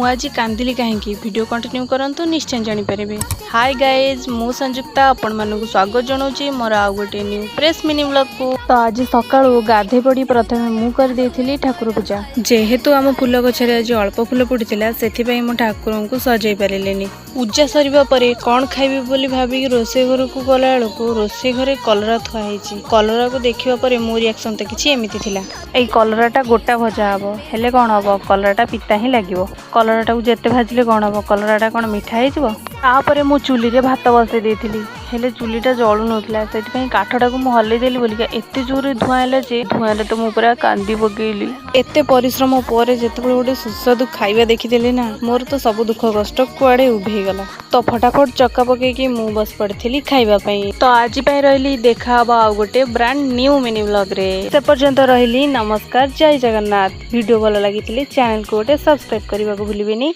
आज कांदिली कहीं video continue करंतु निश्चय जानी पारे। हाय गाइज मु संयुक्ता आपण मानक स्वागत जनाऊँ मोर आउ गोटे न्यू प्रेस मिनी ब्लॉग को। तो आज सकाळू गाधे पड़ी प्रथम मु कर देथिली ठाकुर पूजा। जेहेतु आम फूल गछरे आज अल्प फूल फुटिला सेथिपई मु ठाकुर को सजाई पारिलेनी। पूजा सरिबा परे कौन खाइबी बोली भाबी रोसे घर को गला बेलू रोसे घरे कलरा थुआ होईची। कलरा को देखिबा परे मो रिएक्शन तो किछि एमिति थिला। एई कलराटा गोटा भजा हबो हेले कोन हबो कलराटा पिता ही लागिवो। कलराटा को जेते भाजिले कोन हबो कलराटा कोन मिठा हेजिवो। तापरे मु चुली रे भात बसै देथिली हेले चुलीटा जळु नथला सेति काठटा को मु हल्ले देली बोलिका एते जोरे धुआं हैला जे धुआं रे तो मु पूरा कांदी पकेइली। एते परिश्रम परे जेतेबेले गोटे सुस्वादु खाइबा देखिदेली ना मोर तो सब दुख कष्ट कुआडे उभे गला। तो फटाफट चक्का पकेकी मु बस पड़थिली खाइबा पई। तो आज पई रहली देखा हबा आ गोटे ब्रांड न्यू मिनी व्लॉग रे। से पर्यंत रहली नमस्कार जय जगन्नाथ। वीडियो भल लागिथिले चैनल को गोटे सब्सक्राइब करबा को भूलिबेनी।